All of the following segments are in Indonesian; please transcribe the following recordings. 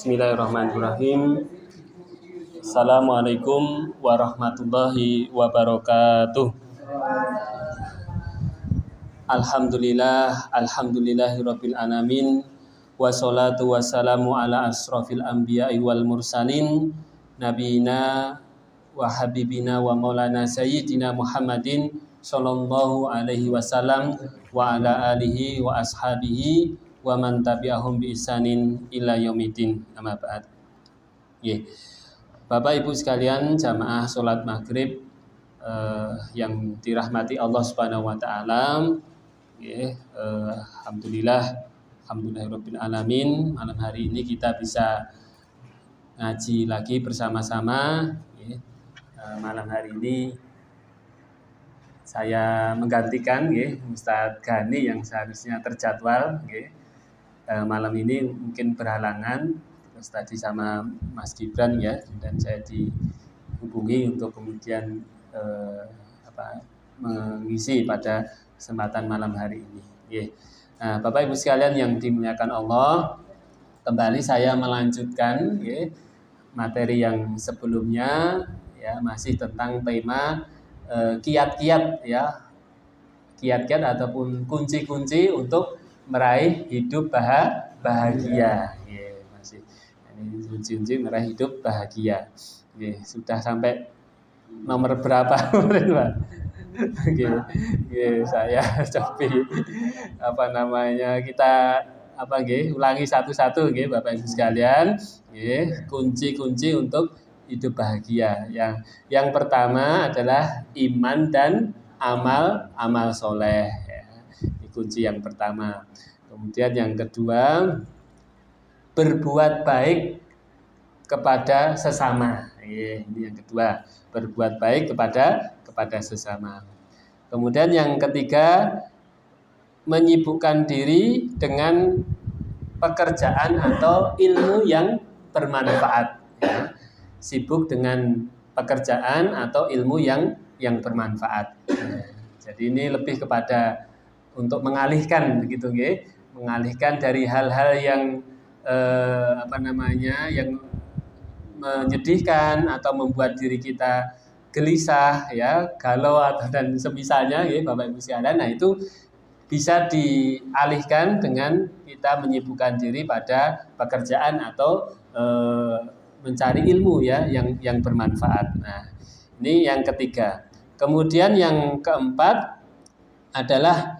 Bismillahirrahmanirrahim. Assalamualaikum warahmatullahi wabarakatuh. Alhamdulillahirabbil alamin. Wassalatu wassalamu ala asrofil anbiya'i wal mursalin nabiyina wa habibina wa maulana sayyidina Muhammadin sallallahu alaihi wasallam wa ala alihi wa ashabihi wa man tabi'ahum bi ihsanin ila yaumiddin. Amma ba'd. Bapak Ibu sekalian, jamaah salat maghrib yang dirahmati Allah Subhanahu wa taala. Alhamdulillahirabbil alamin. Malam hari ini kita bisa ngaji lagi bersama-sama. Malam hari ini saya menggantikan Ustadz Gani yang seharusnya terjadwal. Malam ini mungkin berhalangan, terus tadi sama Mas Gibran ya, dan saya dihubungi untuk kemudian mengisi pada kesempatan malam hari ini. Nah, Bapak Ibu sekalian yang dimuliakan Allah, kembali saya melanjutkan materi yang sebelumnya ya, masih tentang tema kiat-kiat ya, kiat-kiat ataupun kunci-kunci untuk meraih hidup bahagia. Masih ini kunci-kunci meraih hidup bahagia. Sudah sampai nomor berapa kemarin, Pak? Saya coba kita ulangi satu-satu Bapak Ibu sekalian. Kunci-kunci untuk hidup bahagia. Yang pertama adalah iman dan amal soleh. Ini kunci yang pertama. Kemudian yang kedua, berbuat baik kepada sesama. Ini yang kedua, berbuat baik kepada sesama. Kemudian yang ketiga, menyibukkan diri dengan pekerjaan atau ilmu yang bermanfaat. Sibuk dengan pekerjaan atau ilmu yang bermanfaat. Jadi ini lebih kepada untuk mengalihkan begitu mengalihkan dari hal-hal yang yang menyedihkan atau membuat diri kita gelisah ya, galau dan semisalnya Bapak Ibu sekalian. Nah, itu bisa dialihkan dengan kita menyibukkan diri pada pekerjaan atau mencari ilmu ya yang bermanfaat. Nah, ini yang ketiga. Kemudian yang keempat adalah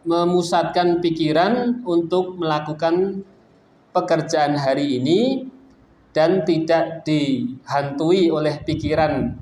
memusatkan pikiran untuk melakukan pekerjaan hari ini dan tidak dihantui oleh pikiran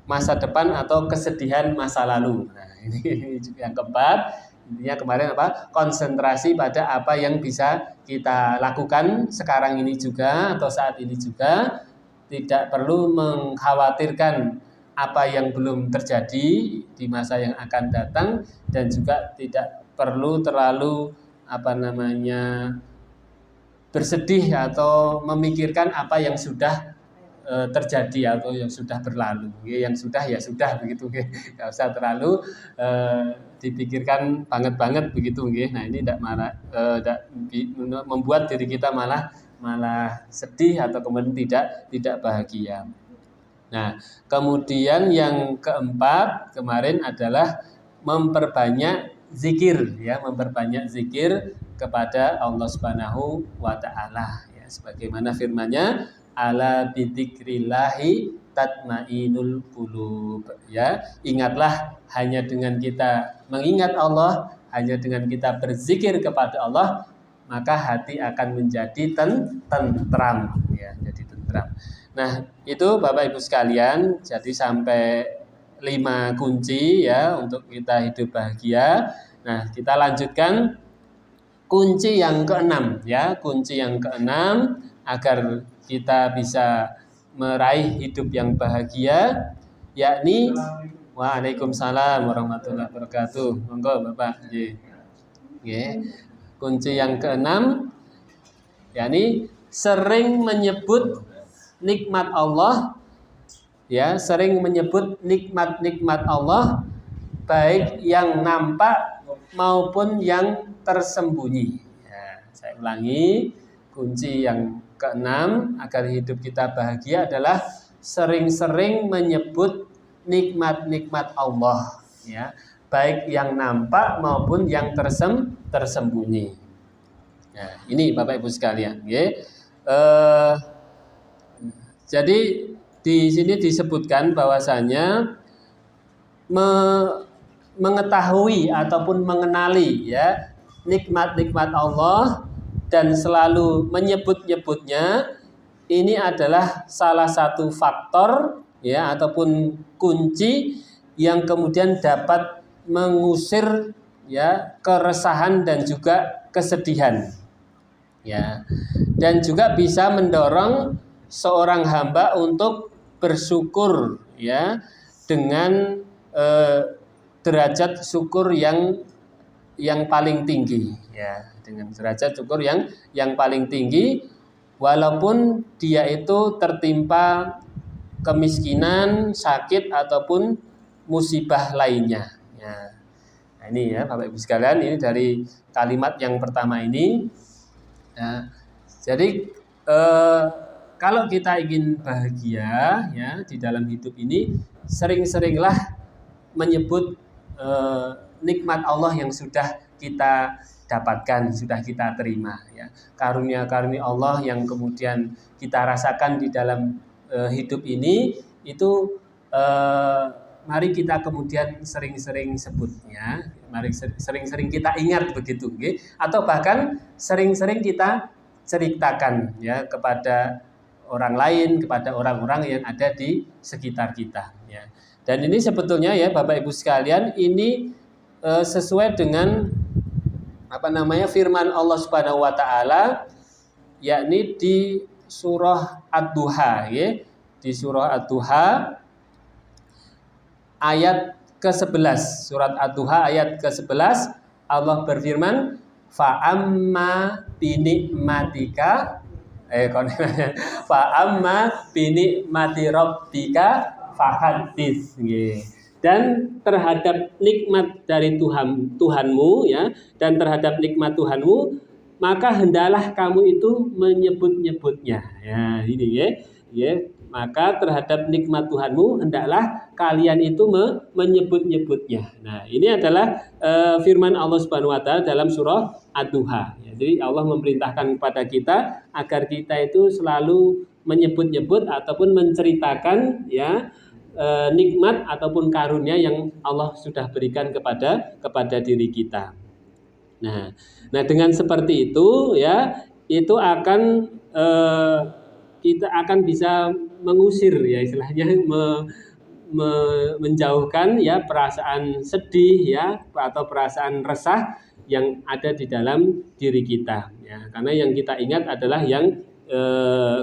masa depan atau kesedihan masa lalu. Nah, ini yang keempat. Intinya kemarin konsentrasi pada apa yang bisa kita lakukan sekarang ini juga atau saat ini juga, tidak perlu mengkhawatirkan apa yang belum terjadi di masa yang akan datang, dan juga tidak perlu terlalu bersedih atau memikirkan apa yang sudah terjadi atau yang sudah berlalu. Yang sudah ya sudah begitu, nggak usah terlalu dipikirkan banget begitu. Nah, ini tidak membuat diri kita malah sedih atau kemudian tidak bahagia. Nah, kemudian yang keempat kemarin adalah memperbanyak zikir ya, memperbanyak zikir kepada Allah Subhanahu wa taala ya, sebagaimana firman-Nya, ala bidzikrillahi tatmainul qulub ya. Ingatlah, hanya dengan kita mengingat Allah, hanya dengan kita berzikir kepada Allah, maka hati akan menjadi tentram ya, jadi tentram. Nah, itu Bapak Ibu sekalian, jadi sampai 5 kunci ya untuk kita hidup bahagia. Nah, kita lanjutkan kunci yang keenam ya, kunci yang keenam agar kita bisa meraih hidup yang bahagia, yakni Waalaikumsalam warahmatullahi wabarakatuh. Monggo Bapak. Kunci yang keenam yakni sering menyebut nikmat Allah ya, sering menyebut nikmat-nikmat Allah, baik yang nampak maupun yang tersembunyi. Ya, saya ulangi, kunci yang keenam agar hidup kita bahagia adalah sering-sering menyebut nikmat-nikmat Allah, ya, baik yang nampak maupun yang tersembunyi. Nah, ini Bapak Ibu sekalian, ya. Jadi di sini disebutkan bahwasanya mengetahui ataupun mengenali, ya, nikmat-nikmat Allah dan selalu menyebut-nyebutnya, ini adalah salah satu faktor, ya, ataupun kunci yang kemudian dapat mengusir, ya, keresahan dan juga kesedihan, ya, dan juga bisa mendorong seorang hamba untuk bersyukur, ya, dengan derajat syukur yang paling tinggi, ya, dengan derajat syukur yang paling tinggi, walaupun dia itu tertimpa kemiskinan, sakit ataupun musibah lainnya, ya. Nah, ini, ya, Bapak Ibu sekalian, ini dari kalimat yang pertama ini, ya. Jadi kalau kita ingin bahagia, ya, di dalam hidup ini, sering-seringlah menyebut nikmat Allah yang sudah kita dapatkan, sudah kita terima, ya. Karunia-karunia Allah yang kemudian kita rasakan di dalam hidup ini, itu mari kita kemudian sering-sering sebutnya, mari sering-sering kita ingat begitu, okay? Atau bahkan sering-sering kita ceritakan, ya, kepada orang lain, kepada orang-orang yang ada di sekitar kita, ya. Dan ini sebetulnya, ya, Bapak Ibu sekalian, ini sesuai dengan firman Allah Subhanahu wa taala, yakni di surah Ad-Duha, ya. Di surah Ad-Duha ayat ke-11, surat Ad-Duha ayat ke-11, Allah berfirman, fa'amma binikmatika fa'amma binikmati rabbika fahadits. Dan terhadap nikmat dari Tuhanmu, ya, dan terhadap nikmat Tuhanmu, maka hendaklah kamu itu menyebut-nyebutnya. Ya, ini, ya. Maka terhadap nikmat Tuhanmu hendaklah kalian itu menyebut-nyebutnya. Nah, ini adalah firman Allah Subhanahu wa taala dalam surah Ad-Duha. Ya, jadi Allah memerintahkan kepada kita agar kita itu selalu menyebut-nyebut ataupun menceritakan, ya, nikmat ataupun karunia yang Allah sudah berikan kepada diri kita. Nah, dengan seperti itu, ya, itu akan kita akan bisa mengusir, ya, istilahnya menjauhkan, ya, perasaan sedih, ya, atau perasaan resah yang ada di dalam diri kita, ya. Karena yang kita ingat adalah yang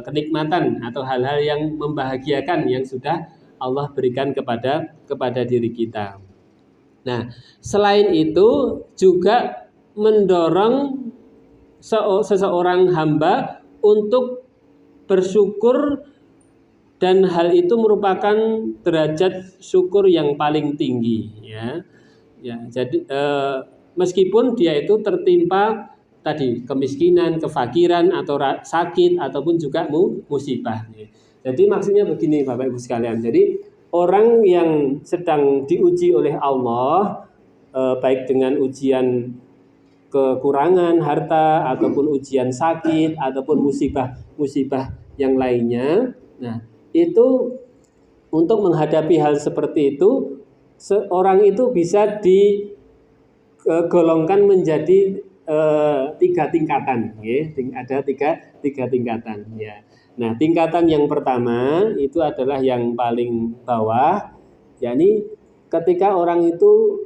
kenikmatan atau hal-hal yang membahagiakan yang sudah Allah berikan kepada diri kita. Nah, selain itu juga mendorong seseorang hamba untuk bersyukur, dan hal itu merupakan derajat syukur yang paling tinggi, ya. Ya, jadi meskipun dia itu tertimpa tadi kemiskinan, kefakiran, atau sakit, ataupun juga musibah. Jadi maksudnya begini, Bapak Ibu sekalian. Jadi orang yang sedang diuji oleh Allah, baik dengan ujian kekurangan harta ataupun ujian sakit ataupun musibah yang lainnya. Nah, itu untuk menghadapi hal seperti itu, seorang itu bisa digolongkan menjadi 3 tingkatan, ya. Ada tiga tingkatan, ya. Nah, tingkatan yang pertama itu adalah yang paling bawah, yakni ketika orang itu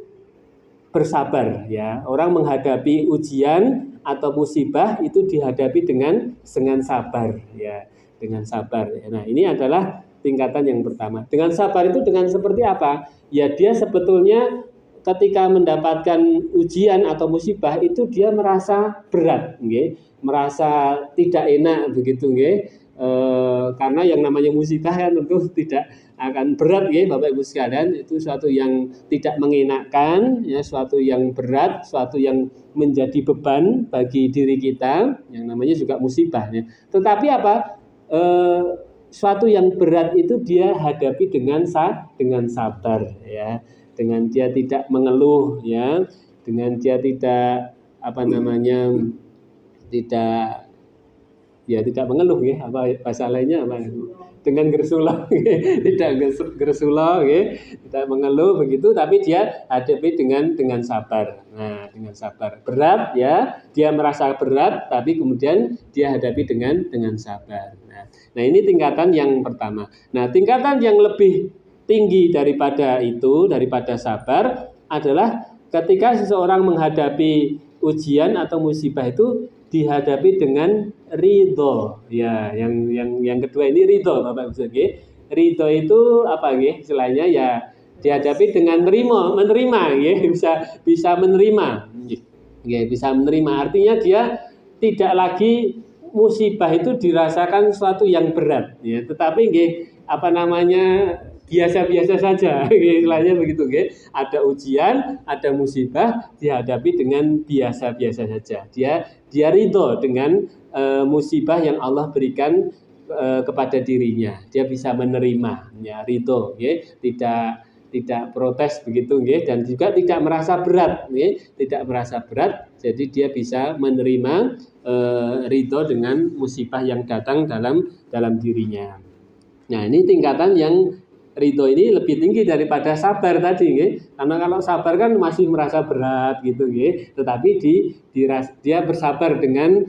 bersabar, ya. Orang menghadapi ujian atau musibah itu dihadapi dengan sabar, ya, dengan sabar. Nah, ini adalah tingkatan yang pertama. Dengan sabar itu dengan seperti apa? Ya, dia sebetulnya ketika mendapatkan ujian atau musibah itu dia merasa berat, nggih, merasa tidak enak begitu, nggih. karena yang namanya musibah kan tentu tidak akan berat ya Bapak Ibu sekalian, itu suatu yang tidak mengenakan ya, suatu yang berat, suatu yang menjadi beban bagi diri kita, yang namanya juga musibah ya. Tetapi apa? Suatu yang berat itu dia hadapi dengan sabar ya, dengan dia tidak mengeluh ya, dengan dia tidak tidak mengeluh ya, bahasa lainnya apa, dengan gersulah tidak gersulah ya, tidak mengeluh begitu, tapi dia hadapi dengan sabar. Nah, dengan sabar. Berat ya, dia merasa berat tapi kemudian dia hadapi dengan sabar. Nah, ini tingkatan yang pertama. Nah, tingkatan yang lebih tinggi daripada itu, daripada sabar, adalah ketika seseorang menghadapi ujian atau musibah itu dihadapi dengan ridho. Ya, yang kedua ini ridho, Bapak Ibu. Ridho itu apa nggih? Istilahnya ya dihadapi dengan menerima ya, bisa menerima. Ya, bisa menerima. Artinya dia tidak lagi musibah itu dirasakan suatu yang berat ya, tetapi nggih biasa-biasa saja, istilahnya begitu, ada ujian, ada musibah, dihadapi dengan biasa-biasa saja. Dia ridho dengan musibah yang Allah berikan kepada dirinya. Dia bisa menerima, ya, ridho, tidak protes begitu, dan juga tidak merasa berat, tidak merasa berat. Jadi dia bisa menerima ridho dengan musibah yang datang dalam dirinya. Nah, ini tingkatan yang ridho ini lebih tinggi daripada sabar tadi, karena kalau sabar kan masih merasa berat gitu, tetapi dia bersabar dengan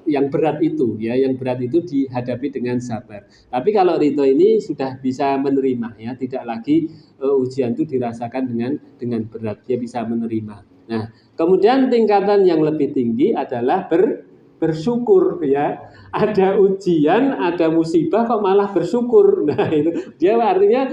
yang berat itu, ya, yang berat itu dihadapi dengan sabar. Tapi kalau ridho ini sudah bisa menerima, ya, tidak lagi ujian itu dirasakan dengan berat, dia bisa menerima. Nah, kemudian tingkatan yang lebih tinggi adalah bersyukur, ya. Ada ujian, ada musibah kok malah bersyukur. Nah, itu dia artinya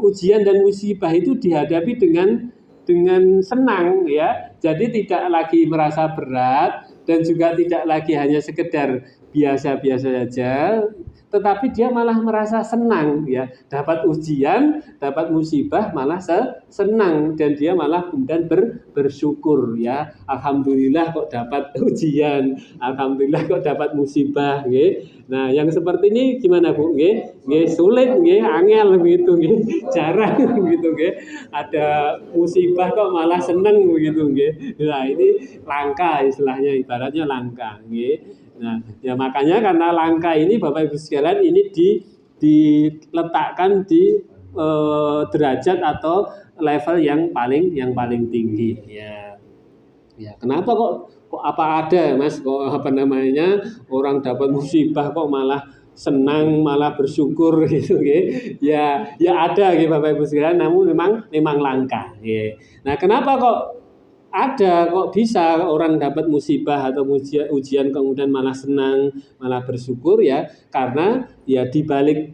ujian dan musibah itu dihadapi dengan senang, ya. Jadi tidak lagi merasa berat dan juga tidak lagi hanya sekedar biasa-biasa saja, tetapi dia malah merasa senang, ya, dapat ujian, dapat musibah malah senang, dan dia malah kemudian bersyukur, ya, alhamdulillah kok dapat ujian, alhamdulillah kok dapat musibah, nggih. Nah, yang seperti ini gimana, Bu? Nggih, sulit, nggih, angel begitu, nggih, jarang begitu, nggih. Ada musibah kok malah senang begitu, nggih. Nah, ini langka, istilahnya, ibaratnya langka, nggih. Nah, ya makanya karena langka ini Bapak Ibu sekalian, ini diletakkan di derajat atau level yang paling tinggi, ya. Ya, kenapa kok apa ada, Mas, kok orang dapat musibah kok malah senang, malah bersyukur gitu, ya ada, Bapak Ibu sekalian, namun memang langka, Nah, kenapa kok ada, kok bisa orang dapat musibah atau ujian kemudian malah senang, malah bersyukur, ya, karena ya di balik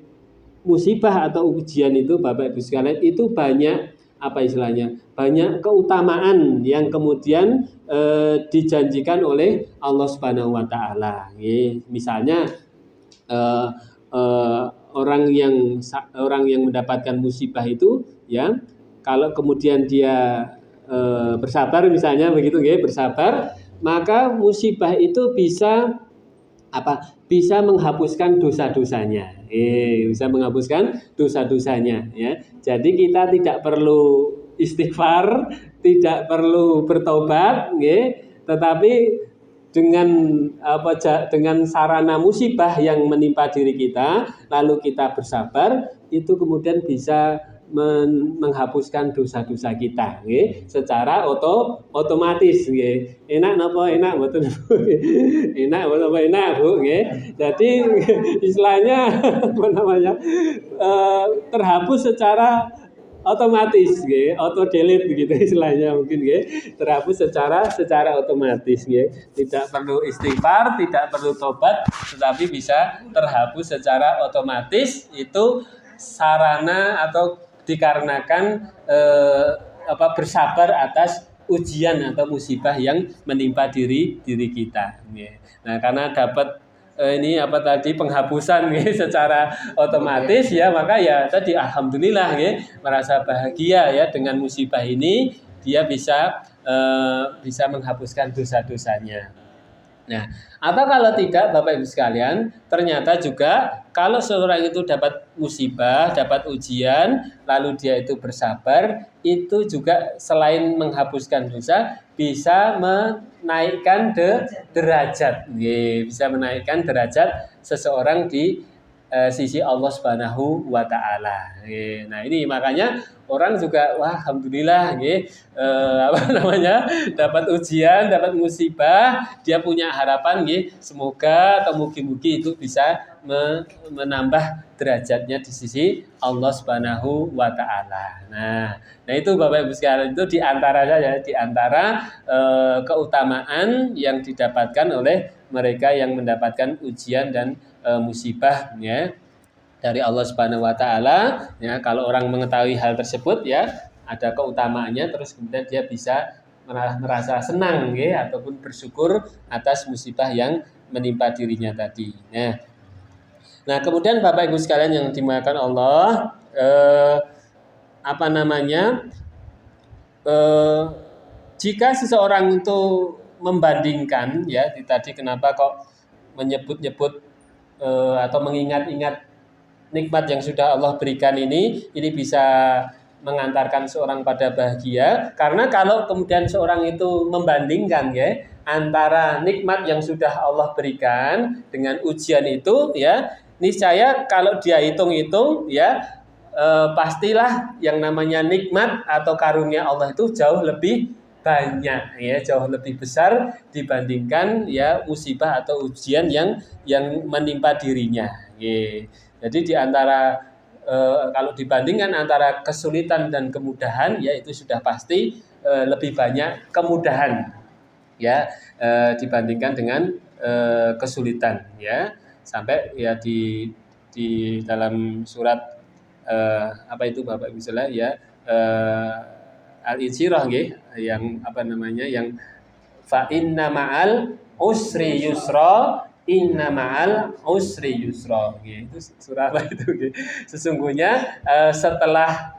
musibah atau ujian itu Bapak Ibu sekalian itu banyak banyak keutamaan yang kemudian dijanjikan oleh Allah Subhanahu wa taala. Misalnya orang yang mendapatkan musibah itu, ya, kalau kemudian dia bersabar, misalnya begitu, bersabar, maka musibah itu bisa menghapuskan dosa-dosanya, bisa menghapuskan dosa-dosanya, ya. Jadi kita tidak perlu istighfar, tidak perlu bertobat, tetapi dengan sarana musibah yang menimpa diri kita, lalu kita bersabar, itu kemudian bisa menghapuskan dosa-dosa kita, secara otomatis, enak napa enak mboten enak apa enak, Bu, jadi istilahnya terhapus secara otomatis, auto delete begitu istilahnya mungkin, terhapus secara otomatis, tidak perlu istighfar, tidak perlu tobat, tetapi bisa terhapus secara otomatis. Itu sarana atau dikarenakan bersabar atas ujian atau musibah yang menimpa diri kita. Nah, karena dapat ini apa tadi penghapusan ya, secara otomatis ya, maka ya tadi alhamdulillah ya, merasa bahagia ya dengan musibah ini, dia bisa menghapuskan dosa-dosanya. Nah, atau kalau tidak Bapak Ibu sekalian, ternyata juga kalau seorang itu dapat musibah, dapat ujian, lalu dia itu bersabar, itu juga selain menghapuskan dosa, bisa menaikkan derajat. Bisa menaikkan derajat seseorang di sisi Allah Subhanahu wa taala. Nah, ini makanya orang juga wah alhamdulillah apa namanya? Dapat ujian, dapat musibah, dia punya harapan semoga atau mugi-mugi itu bisa menambah derajatnya di sisi Allah Subhanahu wa taala. Nah itu Bapak Ibu sekalian, itu di antara keutamaan yang didapatkan oleh mereka yang mendapatkan ujian dan musibah ya dari Allah Subhanahu wa taala ya. Kalau orang mengetahui hal tersebut ya, ada keutamaannya, terus kemudian dia bisa merasa senang ya, ataupun bersyukur atas musibah yang menimpa dirinya tadi. Nah, kemudian Bapak Ibu sekalian yang dimuliakan Allah, jika seseorang itu membandingkan ya, tadi kenapa kok menyebut-nyebut atau mengingat-ingat nikmat yang sudah Allah berikan ini bisa mengantarkan seorang pada bahagia. Karena kalau kemudian seorang itu membandingkan ya antara nikmat yang sudah Allah berikan dengan ujian itu ya, niscaya kalau dia hitung-hitung ya pastilah yang namanya nikmat atau karunia Allah itu jauh lebih banyak ya, jauh lebih besar dibandingkan ya musibah atau ujian yang menimpa dirinya. Jadi di antara kalau dibandingkan antara kesulitan dan kemudahan ya, itu sudah pasti lebih banyak kemudahan ya dibandingkan dengan kesulitan ya. Sampai ya di dalam surat apa itu Bapak Ibu sekalian ya, Al-Insyirah yang yang fa inna ma'al usri yusra, inna ma'al usri yusra. Itu surah apa itu? Sesungguhnya setelah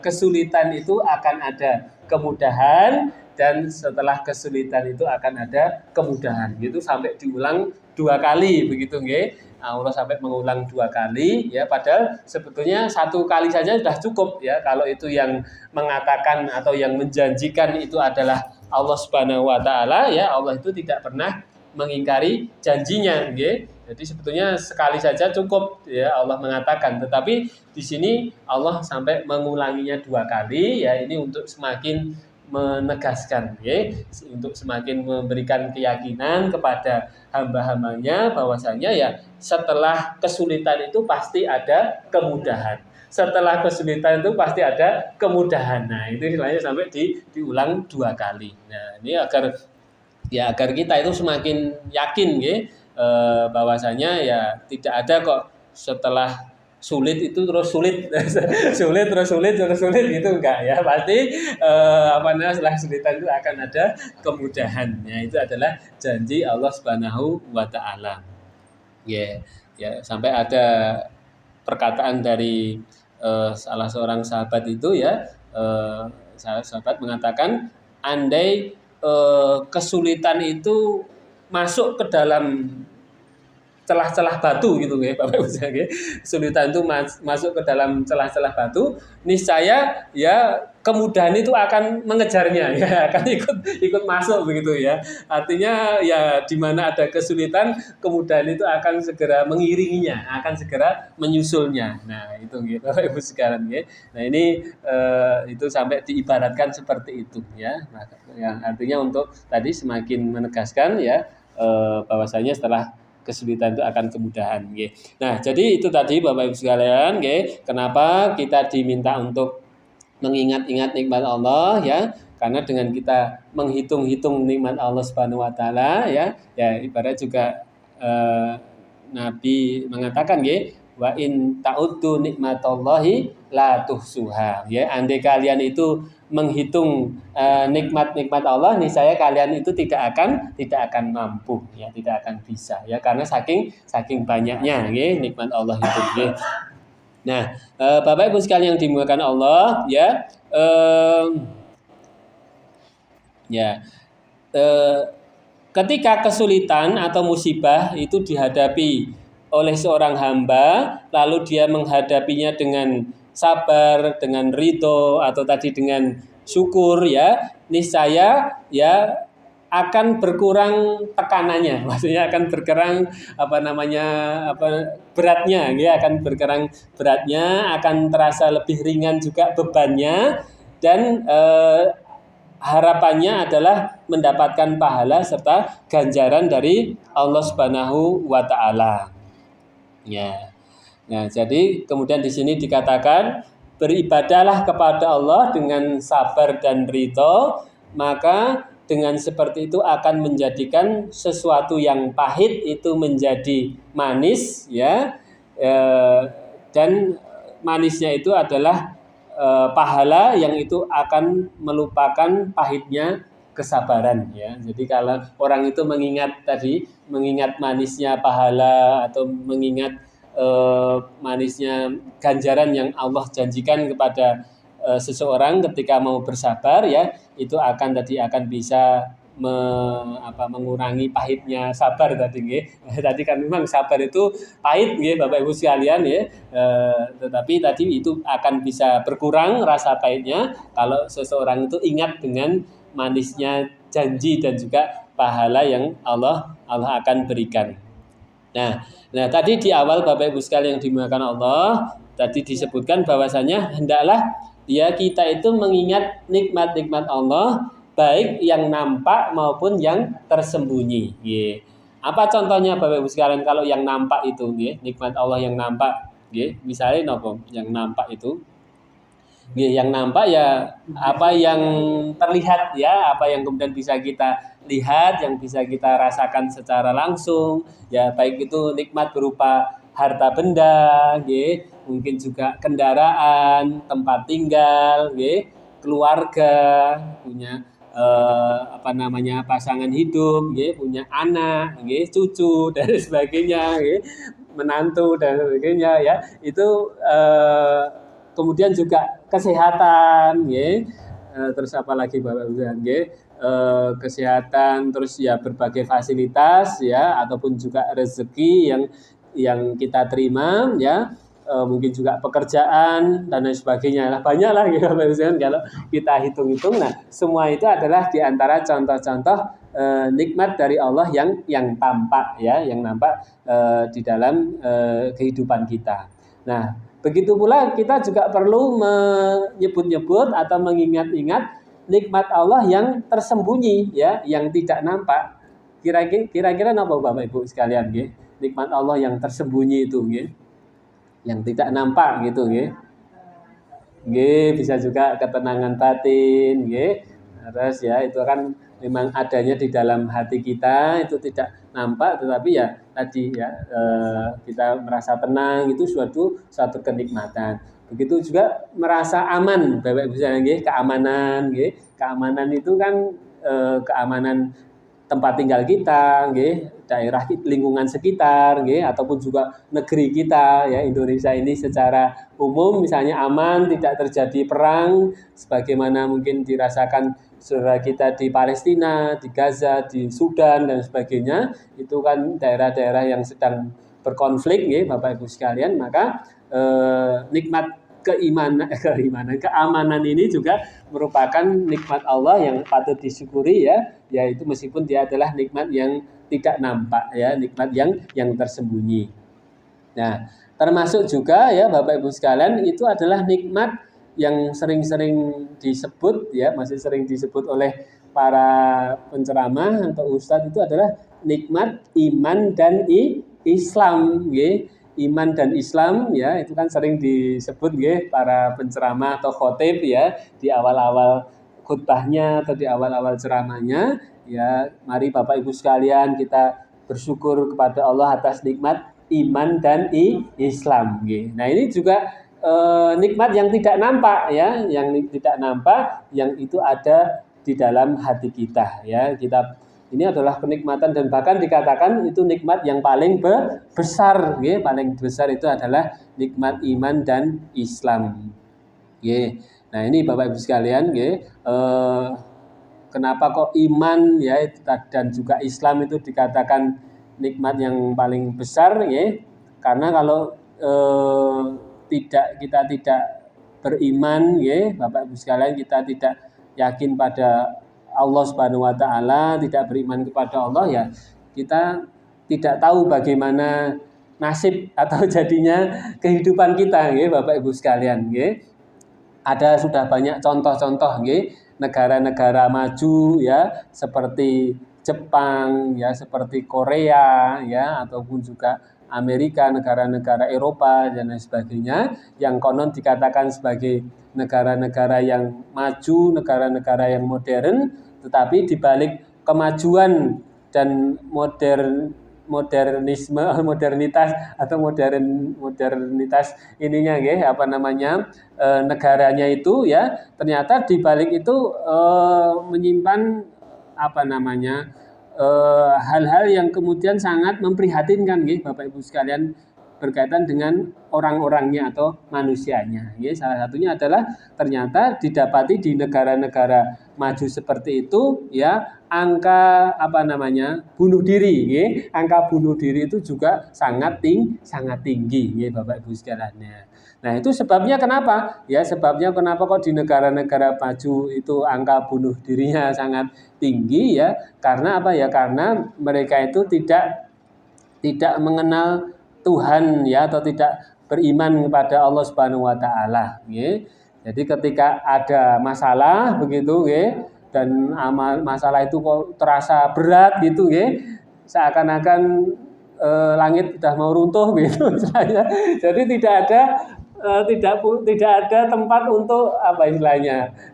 kesulitan itu akan ada kemudahan, dan setelah kesulitan itu akan ada kemudahan. Itu sampai diulang 2 kali begitu nggih. Allah sampai mengulang 2 kali ya, padahal sebetulnya 1 kali saja sudah cukup ya. Kalau itu yang mengatakan atau yang menjanjikan itu adalah Allah Subhanahu wa taala ya, Allah itu tidak pernah mengingkari janjinya nggih. Jadi sebetulnya sekali saja cukup ya Allah mengatakan, tetapi di sini Allah sampai mengulanginya 2 kali ya, ini untuk semakin menegaskan untuk semakin memberikan keyakinan kepada hamba-hambanya bahwasanya ya setelah kesulitan itu pasti ada kemudahan. Setelah kesulitan itu pasti ada kemudahan. Nah, itu istilahnya sampai diulang 2 kali. Nah, ini agar kita itu semakin yakin bahwasanya ya tidak ada kok setelah sulit itu terus sulit sulit terus sulit itu enggak ya, pasti setelah kesulitan itu akan ada kemudahan ya. Itu adalah janji Allah Subhanahu wa taala ya. Sampai ada perkataan dari salah seorang sahabat itu ya, sahabat mengatakan andai kesulitan itu masuk ke dalam celah-celah batu gitu ya Bapak Ibu sekalian. Kesulitan itu masuk ke dalam celah-celah batu, niscaya ya kemudahan itu akan mengejarnya ya, akan ikut masuk begitu ya. Artinya ya di mana ada kesulitan, kemudahan itu akan segera mengiringinya, akan segera menyusulnya. Nah, itu gitu Bapak Ibu sekalian ya. Nah, ini itu sampai diibaratkan seperti itu ya. Nah, yang artinya untuk tadi semakin menegaskan ya bahwasanya setelah kesulitan itu akan kemudahan. Nah, jadi itu tadi Bapak Ibu sekalian, kenapa kita diminta untuk mengingat-ingat nikmat Allah ya? Karena dengan kita menghitung-hitung nikmat Allah Subhanahu wa taala ya ibarat juga Nabi mengatakan wa in ta'uddu nikmatallahi la tuhsuha. Andai kalian itu menghitung nikmat-nikmat Allah, niscaya kalian itu tidak akan mampu ya, tidak akan bisa ya, karena saking banyaknya nggih nikmat Allah itu nggih. Nah, Bapak Ibu sekalian yang dimuliakan Allah ya, ketika kesulitan atau musibah itu dihadapi oleh seorang hamba, lalu dia menghadapinya dengan sabar, dengan ridho, atau tadi dengan syukur ya, niscaya ya akan berkurang tekanannya, maksudnya akan berkurang beratnya, ya akan berkurang beratnya, akan terasa lebih ringan juga bebannya, dan harapannya adalah mendapatkan pahala serta ganjaran dari Allah Subhanahu wa taala. Ya. Nah, jadi kemudian di sini dikatakan beribadahlah kepada Allah dengan sabar dan ridho, maka dengan seperti itu akan menjadikan sesuatu yang pahit itu menjadi manis ya. Dan manisnya itu adalah pahala yang itu akan melupakan pahitnya kesabaran ya. Jadi kalau orang itu mengingat manisnya pahala atau mengingat manisnya ganjaran yang Allah janjikan kepada seseorang ketika mau bersabar ya, itu akan bisa mengurangi pahitnya sabar tadi nggih. Tadi kan memang sabar itu pahit nggih Bapak Ibu sekalian ya. Tetapi tadi itu akan bisa berkurang rasa pahitnya kalau seseorang itu ingat dengan manisnya janji dan juga pahala yang Allah akan berikan. Nah, tadi di awal Bapak Ibu sekalian yang dimuliakan Allah, tadi disebutkan bahwasanya hendaklah ya kita itu mengingat nikmat-nikmat Allah, baik yang nampak maupun yang tersembunyi. Apa contohnya Bapak Ibu sekalian kalau yang nampak itu, nikmat Allah yang nampak, misalnya nopo yang nampak itu, yang nampak ya apa yang terlihat ya, apa yang kemudian bisa kita lihat, yang bisa kita rasakan secara langsung, ya baik itu nikmat berupa harta benda, mungkin juga kendaraan, tempat tinggal, keluarga, punya pasangan hidup, punya anak, cucu dan sebagainya, menantu dan sebagainya ya. Itu kemudian juga kesehatan, terus apa lagi Bapak Ibu, kesehatan, terus ya berbagai fasilitas ya, ataupun juga rezeki yang kita terima ya, mungkin juga pekerjaan dan lain sebagainya. Banyak lah gitu Bapak Ibu kalau kita hitung-hitung. Nah, semua itu adalah diantara contoh-contoh nikmat dari Allah yang tampak ya, yang nampak di dalam kehidupan kita. Nah, begitu pula kita juga perlu menyebut-nyebut atau mengingat-ingat nikmat Allah yang tersembunyi ya, yang tidak nampak. Kira-kira apa Bapak Ibu sekalian, nikmat Allah yang tersembunyi itu, yang tidak nampak gitu, bisa juga ketenangan batin, terus ya itu kan memang adanya di dalam hati kita, itu tidak nampak, tetapi ya tadi ya kita merasa tenang, itu suatu kenikmatan. Begitu juga merasa aman Bapak Ibu sekalian, keamanan itu kan keamanan tempat tinggal kita, daerah lingkungan sekitar, ataupun juga negeri kita ya, Indonesia ini secara umum misalnya aman, tidak terjadi perang sebagaimana mungkin dirasakan saudara kita di Palestina, di Gaza, di Sudan dan sebagainya. Itu kan daerah-daerah yang sedang berkonflik, Bapak Ibu sekalian. Maka nikmat keamanan ini juga merupakan nikmat Allah yang patut disyukuri ya, yaitu meskipun dia adalah nikmat yang tidak nampak ya, nikmat yang tersembunyi. Nah, termasuk juga ya Bapak Ibu sekalian, itu adalah nikmat yang sering-sering disebut ya, masih sering disebut oleh para penceramah atau ustadz, itu adalah nikmat iman dan Islam, iman dan Islam ya, itu kan sering disebut para penceramah atau khotib ya, di awal-awal khutbahnya atau di awal-awal ceramahnya ya. Mari Bapak Ibu sekalian kita bersyukur kepada Allah atas nikmat iman dan Islam. Nah, ini juga nikmat yang tidak nampak ya, yang tidak nampak, yang itu ada di dalam hati kita ya. Ini adalah kenikmatan dan bahkan dikatakan itu nikmat yang paling besar ya. Paling besar itu adalah nikmat iman dan Islam ya. Nah ini Bapak Ibu sekalian ya, kenapa kok iman ya dan juga Islam itu dikatakan nikmat yang paling besar ya? Karena kalau kita tidak beriman ya Bapak Ibu sekalian, kita tidak yakin pada Allah Subhanahu wa taala, tidak beriman kepada Allah ya, kita tidak tahu bagaimana nasib atau jadinya kehidupan kita ya Bapak Ibu sekalian ya. Ada sudah banyak contoh-contoh ya, negara-negara maju ya seperti Jepang ya, seperti Korea ya, ataupun juga Amerika, negara-negara Eropa dan lain sebagainya yang konon dikatakan sebagai negara-negara yang maju, negara-negara yang modern, tetapi di balik kemajuan dan modernitas atau modernitas ininya ya, negaranya itu ya, ternyata di balik itu menyimpan hal-hal yang kemudian sangat memprihatinkan ya Bapak Ibu sekalian, berkaitan dengan orang-orangnya atau manusianya. Ya, salah satunya adalah ternyata didapati di negara-negara maju seperti itu ya, angka bunuh diri ya, angka bunuh diri itu juga sangat tinggi ya Bapak Ibu sekalian. Nah, itu sebabnya kenapa? Ya, sebabnya kenapa kok di negara-negara maju itu angka bunuh dirinya sangat tinggi ya? Karena apa ya? Karena mereka itu tidak mengenal Tuhan ya, atau tidak beriman kepada Allah Subhanahu wa taala ya. Jadi ketika ada masalah begitu ya, dan masalah itu kok terasa berat gitu ya, seakan-akan langit sudah mau runtuh gitu istilahnya. Jadi tidak ada tempat untuk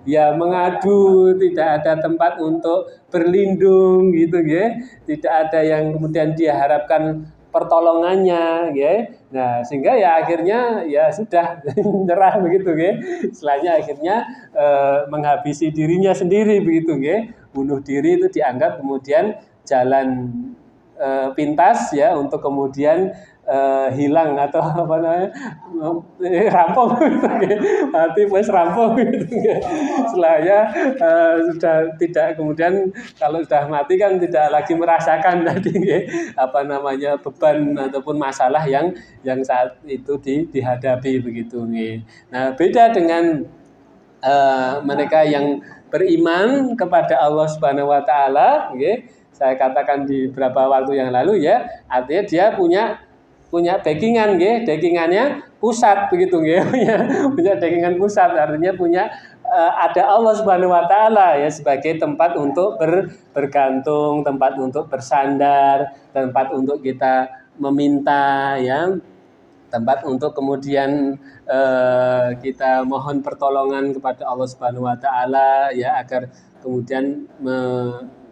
ya mengadu, tidak ada tempat untuk berlindung gitu ya. Tidak ada yang kemudian diharapkan pertolongannya ya. Nah, sehingga ya akhirnya ya sudah nyerah begitu ya. Setelahnya akhirnya menghabisi dirinya sendiri begitu ya. Bunuh diri itu dianggap kemudian jalan pintas ya untuk kemudian hilang atau rampung gitu ya. Mati wis rampung gitu ya. Setelahnya sudah tidak, kemudian kalau sudah mati kan tidak lagi merasakan tadi ya, beban ataupun masalah yang saat itu dihadapi begitu ya. Nah, beda dengan mereka yang beriman kepada Allah Subhanahu wa taala ya. Saya katakan di beberapa waktu yang lalu ya, artinya dia punya backingan ya, backingannya pusat begitu ya, punya backingan pusat, artinya ada Allah Subhanahu wa taala ya sebagai tempat untuk bergantung, tempat untuk bersandar, tempat untuk kita meminta ya, tempat untuk kemudian kita mohon pertolongan kepada Allah Subhanahu wa taala ya, agar kemudian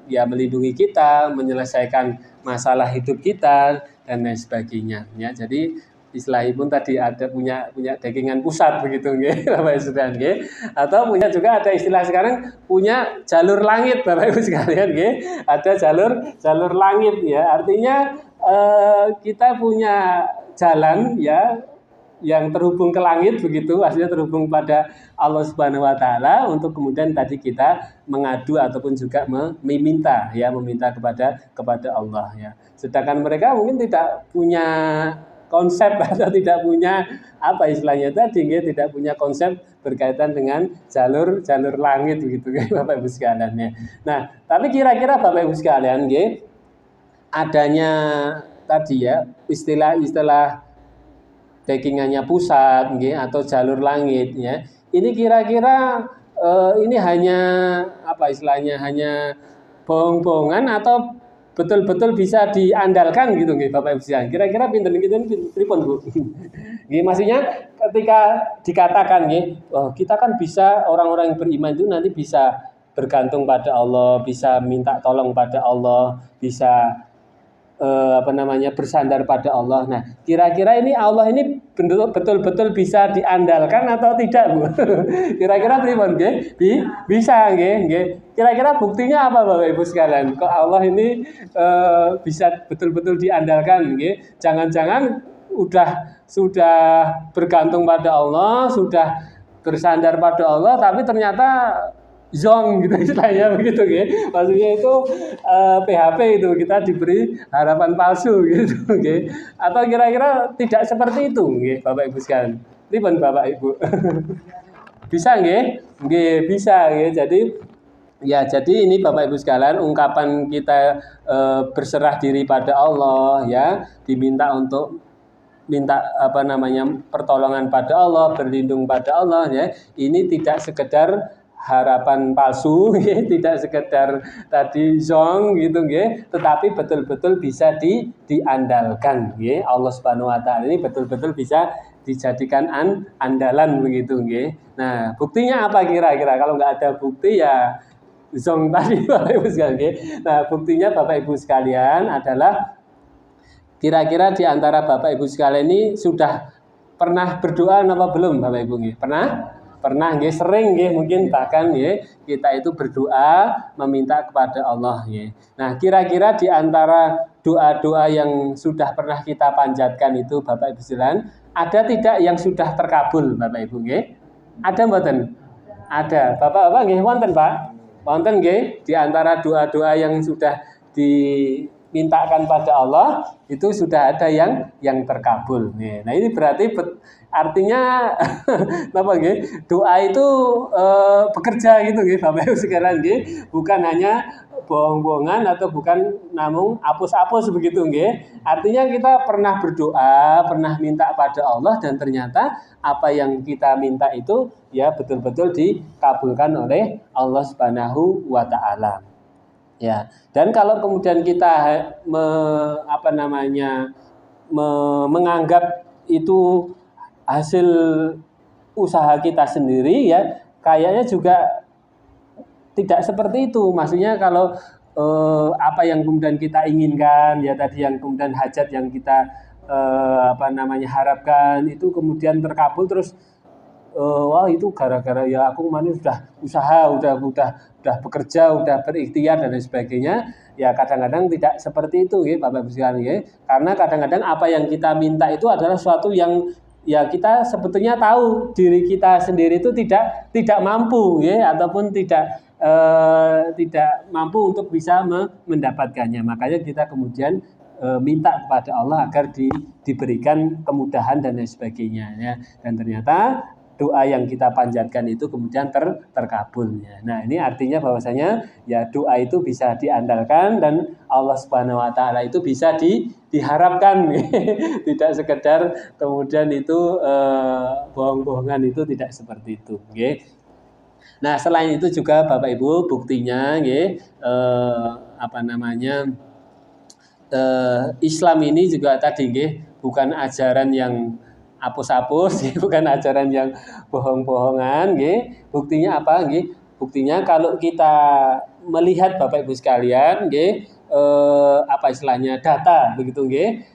melindungi kita, menyelesaikan masalah hidup kita dan lain sebagainya ya. Jadi istilahnya pun tadi ada punya backingan pusat begitu nggih Bapak Ibu sekalian nggih. Atau punya juga ada istilah sekarang punya jalur langit Bapak Ibu sekalian nggih. Ada jalur langit ya. Artinya kita punya jalan ya yang terhubung ke langit begitu, hasilnya terhubung pada Allah Subhanahu wa taala untuk kemudian tadi kita mengadu ataupun juga meminta kepada Allah ya. Sedangkan mereka mungkin tidak punya konsep atau tidak punya tidak punya konsep berkaitan dengan jalur langit begitu Bapak Ibu sekalian ya. Nah, tapi kira-kira Bapak Ibu sekalian nggih, adanya tadi ya istilah backingannya pusat atau jalur langit ya. Ini kira-kira ini hanya hanya bohong-bohongan atau betul-betul bisa diandalkan gitu nggih Bapak Ibu sekalian. Kira-kira pinten pripun Bu? Nggih, maksudnya ketika dikatakan kita kan bisa, orang-orang yang beriman itu nanti bisa bergantung pada Allah, bisa minta tolong pada Allah, bisa bersandar pada Allah. Nah, kira-kira ini Allah ini betul-betul bisa diandalkan atau tidak, Bu? Kira-kira pripun nggih? Bisa nggih. Kira-kira buktinya apa Bapak Ibu sekalian? Kok Allah ini bisa betul-betul diandalkan nggih? Jangan-jangan sudah bergantung pada Allah, sudah bersandar pada Allah, tapi ternyata zong gitu istilahnya begitu ya. Maksudnya itu PHP itu kita diberi harapan palsu gitu ya. Atau kira-kira tidak seperti itu nggih Bapak Ibu sekalian. Pripun Bapak Ibu? Bisa nggih? Nggih, bisa nggih. Jadi ini Bapak Ibu sekalian ungkapan kita berserah diri pada Allah ya, diminta untuk pertolongan pada Allah, berlindung pada Allah ya. Ini tidak sekedar harapan palsu, ya, tidak sekedar tadi zong gitu, ya, tetapi betul-betul bisa diandalkan, ya. Allah Subhanahu Wa Taala ini betul-betul bisa dijadikan andalan begitu, ya. Nah, buktinya apa kira-kira? Kalau nggak ada bukti ya zong tadi, Bapak Ibu sekalian. Ya. Nah, buktinya Bapak Ibu sekalian adalah kira-kira di antara Bapak Ibu sekalian ini sudah pernah berdoa apa belum, Bapak Ibu? Ya? Pernah nggih, sering nggih, mungkin bahkan nggih kita itu berdoa meminta kepada Allah nggih. Nah, kira-kira di antara doa-doa yang sudah pernah kita panjatkan itu Bapak Ibu sekalian, ada tidak yang sudah terkabul Bapak Ibu nggih? Ada mboten? Ada. Bapak-bapak nggih wonten, Pak? Wonten nggih di antara doa-doa yang sudah dimintakan pada Allah itu sudah ada yang terkabul. Nah, ini berarti artinya apa nggih? Doa itu bekerja gitu nggih Bapak Ibu sekalian nggih, bukan hanya bohong-bohongan atau bukan namun apus-apus begitu nggih. Artinya kita pernah berdoa, pernah minta pada Allah dan ternyata apa yang kita minta itu ya betul-betul dikabulkan oleh Allah Subhanahu wa taala. Ya, dan kalau kemudian kita menganggap itu hasil usaha kita sendiri ya, kayaknya juga tidak seperti itu. Maksudnya kalau apa yang kemudian kita inginkan ya tadi, yang kemudian hajat yang kita harapkan itu kemudian terkabul, terus wah itu gara-gara ya aku kemarin sudah usaha, udah bekerja, udah berikhtiar dan lain sebagainya. Ya kadang-kadang tidak seperti itu ya Bapak Ibu sekalian ya. Karena kadang-kadang apa yang kita minta itu adalah suatu yang ya kita sebetulnya tahu diri kita sendiri itu tidak mampu ya, ataupun tidak mampu untuk bisa mendapatkannya. Makanya kita kemudian minta kepada Allah agar diberikan kemudahan dan lain sebagainya ya. Dan ternyata doa yang kita panjatkan itu kemudian terkabul ya. Nah, ini artinya bahwasanya ya doa itu bisa diandalkan dan Allah Subhanahu wa taala itu bisa diharapkan. Tidak sekedar kemudian itu bohong-bohongan, itu tidak seperti itu nggih. Nah, selain itu juga Bapak Ibu buktinya nggih Islam ini juga tadi nggih bukan ajaran yang apus-apus, bukan ajaran yang bohong-bohongan nggih. Buktinya apa nggih? Buktinya kalau kita melihat Bapak Ibu sekalian nggih data begitu nggih.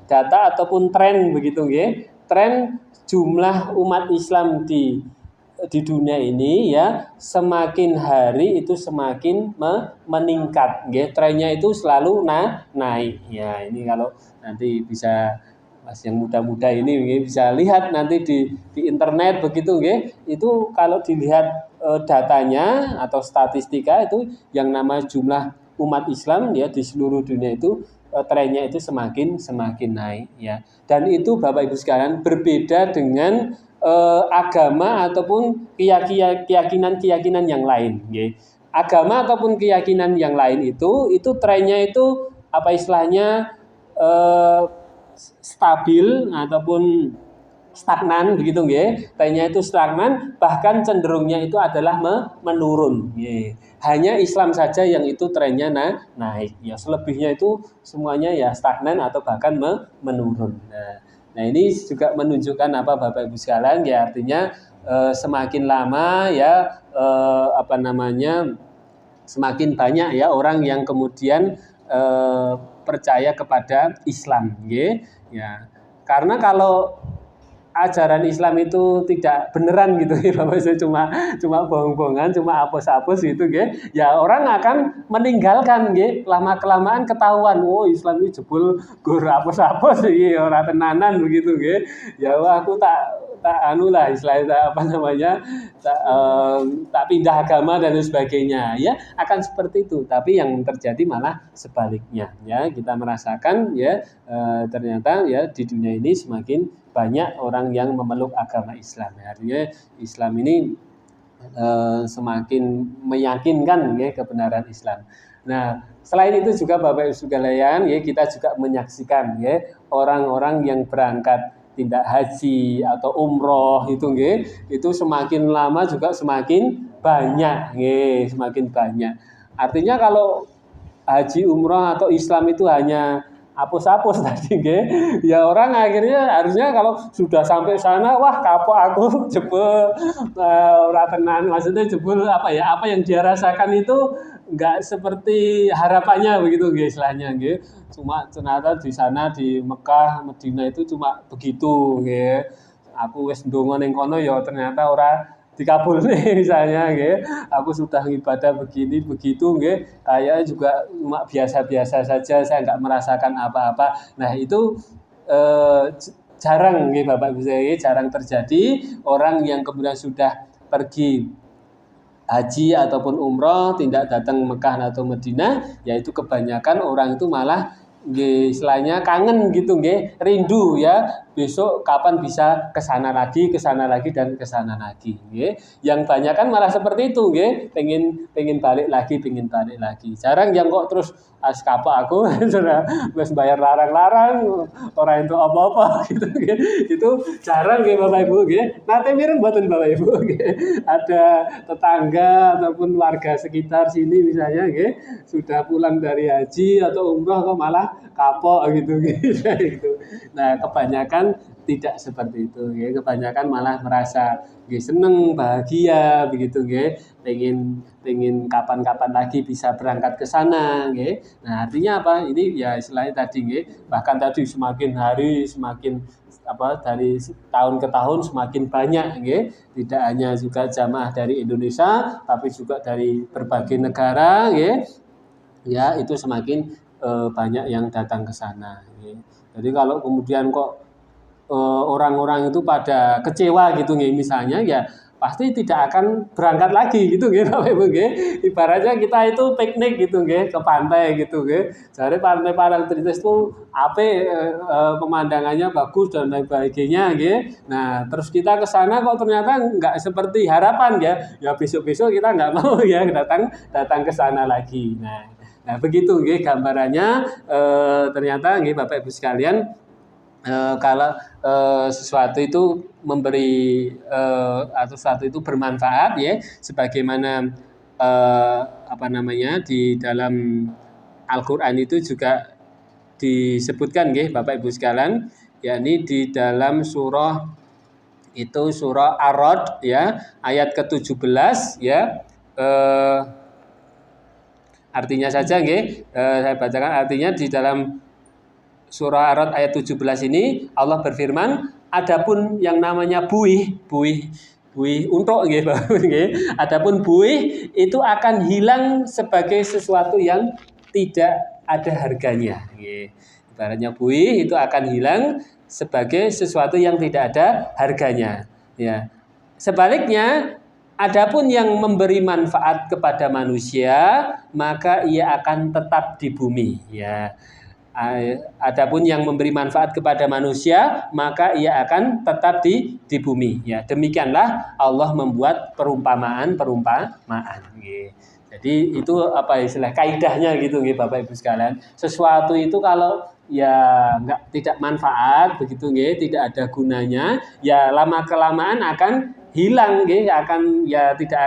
Data ataupun tren begitu nggih. Tren jumlah umat Islam di dunia ini ya semakin hari itu semakin meningkat nggih. Trennya itu selalu naik. Ya, ini kalau nanti bisa Mas yang muda-muda ini bisa lihat nanti di internet begitu nggih. Itu kalau dilihat datanya atau statistika itu yang nama jumlah umat Islam ya di seluruh dunia itu trennya itu semakin naik ya. Dan itu Bapak Ibu sekalian berbeda dengan agama ataupun keyakinan yang lain nggih. Agama ataupun keyakinan yang lain itu trennya itu apa istilahnya stabil ataupun stagnan begitu nggih. Trennya itu stagnan, bahkan cenderungnya itu adalah menurun nggih. Hanya Islam saja yang itu trennya naik. Ya selebihnya itu semuanya ya stagnan atau bahkan menurun. Nah, ini juga menunjukkan apa Bapak Ibu sekalian ya, artinya semakin lama ya semakin banyak ya orang yang kemudian percaya kepada Islam, ya. Karena kalau ajaran Islam itu tidak beneran gitu ya Bapak, cuma bohong-bohongan, cuma apus-apus gitu ya orang akan meninggalkan lama kelamaan ketahuan, oh Islam ini jebul gur apus-apus iki ora tenanan begitu ya wah aku tak anu lah istilahnya apa namanya tak pindah agama dan sebagainya ya, akan seperti itu. Tapi yang terjadi malah sebaliknya ya, kita merasakan ya ternyata ya di dunia ini semakin banyak orang yang memeluk agama Islam. Artinya Islam ini semakin meyakinkan ya kebenaran Islam. Nah, selain itu juga Bapak Ibu sekalian ya, kita juga menyaksikan ya orang-orang yang berangkat tindak haji atau umroh itu semakin lama juga semakin banyak semakin banyak. Artinya kalau haji umroh atau Islam itu hanya hapus-hapus tadi ya orang akhirnya harusnya kalau sudah sampai sana wah kapok aku jebul ora tenan, maksudnya jebul apa yang dia rasakan itu enggak seperti harapannya begitu istilahnya cuma ternyata di sana di Mekah Madinah itu cuma begitu aku wis ndonga ning kono ya ternyata ora dikabulne misalnya aku sudah ibadah begini begitu kayaknya juga cuma biasa-biasa saja, saya enggak merasakan apa-apa. Nah itu jarang Bapak Ibu jarang terjadi orang yang kemudian sudah pergi haji ataupun umroh tidak datang Mekah atau Madinah, yaitu kebanyakan orang itu malah istilahnya kangen gitu rindu ya, besok kapan bisa ke sana lagi dan ke sana lagi Yang banyak kan malah seperti itu pengen balik lagi. Jarang yang kok terus kapok aku sudah wis bayar larang-larang orang itu apa-apa gitu Itu jarang Bapak Ibu Nate mireng mboten Bapak Ibu ada tetangga ataupun warga sekitar sini misalnya sudah pulang dari haji atau umroh kok malah kapok gitu. Nah, kebanyakan tidak seperti itu kebanyakan malah merasa seneng, bahagia begitu pengen kapan-kapan lagi bisa berangkat ke sana Nah, artinya apa? Ini ya istilahnya tadi bahkan tadi semakin hari semakin dari tahun ke tahun semakin banyak tidak hanya juga jamaah dari Indonesia tapi juga dari berbagai negara ya itu semakin banyak yang datang ke sana. Jadi kalau kemudian kok orang-orang itu pada kecewa gitu misalnya ya pasti tidak akan berangkat lagi gitu Bapak Ibu Ibaratnya kita itu piknik gitu ke pantai gitu Jadi pantai Parangtritis itu pemandangannya bagus dan lain sebagainya Nah, terus kita ke sana kok ternyata enggak seperti harapan ya besok-besok kita enggak mau datang ke sana lagi. Nah begitu gambarannya ternyata Bapak Ibu sekalian kalau sesuatu itu memberi atau sesuatu itu bermanfaat sebagaimana di dalam Al-Qur'an itu juga disebutkan Bapak Ibu sekalian, yakni di dalam surah Ar-Ra'd ayat ke-17 artinya saja saya bacakan artinya di dalam surah Ar-Ra'd ayat 17 ini Allah berfirman, adapun yang namanya buih untuk adapun buih itu akan hilang sebagai sesuatu yang tidak ada harganya. Ibaratnya buih itu akan hilang sebagai sesuatu yang tidak ada harganya. Sebaliknya adapun yang memberi manfaat kepada manusia, maka ia akan tetap di bumi. Adapun yang memberi manfaat kepada manusia, maka ia akan tetap di bumi. Demikianlah Allah membuat perumpamaan. Jadi itu istilah kaidahnya gitu Bapak Ibu sekalian. Sesuatu itu kalau tidak manfaat begitu tidak ada gunanya, ya lama kelamaan akan hilang tidak akan tidak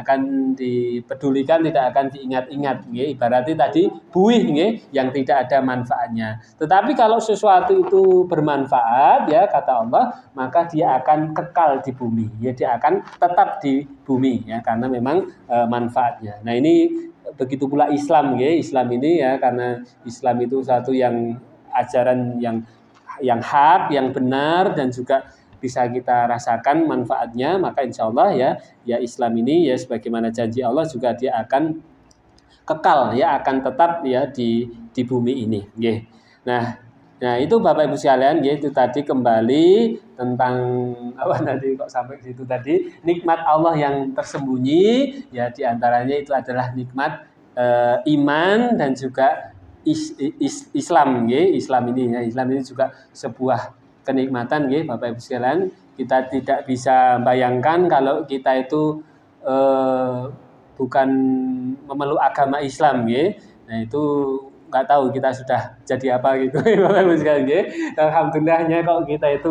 akan dipedulikan, tidak akan diingat-ingat ibaratnya tadi buih yang tidak ada manfaatnya. Tetapi kalau sesuatu itu bermanfaat kata Allah, maka dia akan kekal di bumi dia akan tetap di bumi karena memang manfaatnya. Nah, ini begitu pula Islam Islam ini karena Islam itu satu yang ajaran yang yang hak, yang benar, dan juga bisa kita rasakan manfaatnya, maka insya Allah ya Islam ini ya sebagaimana janji Allah juga dia akan kekal ya, akan tetap ya di bumi ini. Nah itu Bapak Ibu sekalian, itu tadi kembali tentang apa tadi kok sampai situ tadi, nikmat Allah yang tersembunyi ya, diantaranya itu adalah nikmat iman dan juga Islam. Islam ini juga sebuah kenikmatan Bapak Ibu sekalian. Kita tidak bisa bayangkan kalau kita itu bukan memeluk agama Islam Nah itu nggak tahu kita sudah jadi apa gitu Bapak Ibu sekalian Alhamdulillahnya kok kita itu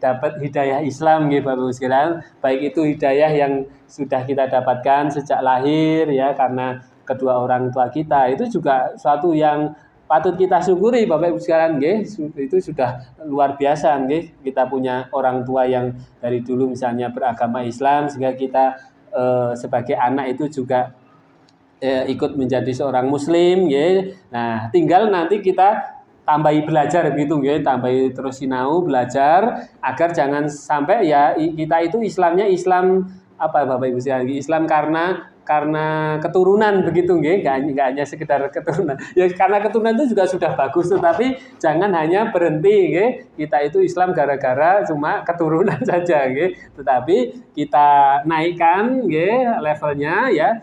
dapat hidayah Islam Bapak Ibu sekalian, baik itu hidayah yang sudah kita dapatkan sejak lahir ya karena kedua orang tua kita, itu juga suatu yang patut kita syukuri Bapak Ibu sekalian itu sudah luar biasa kita punya orang tua yang dari dulu misalnya beragama Islam sehingga kita sebagai anak itu juga ikut menjadi seorang muslim Nah, tinggal nanti kita tambahi belajar gitu tambahi terus sinau belajar agar jangan sampai ya kita itu Islamnya Islam apa Bapak Ibu sekalian, Islam karena keturunan begitu nggak hanya sekedar keturunan. Ya karena keturunan itu juga sudah bagus, tetapi jangan hanya berhenti kita itu Islam gara-gara cuma keturunan saja tetapi kita naikkan levelnya ya,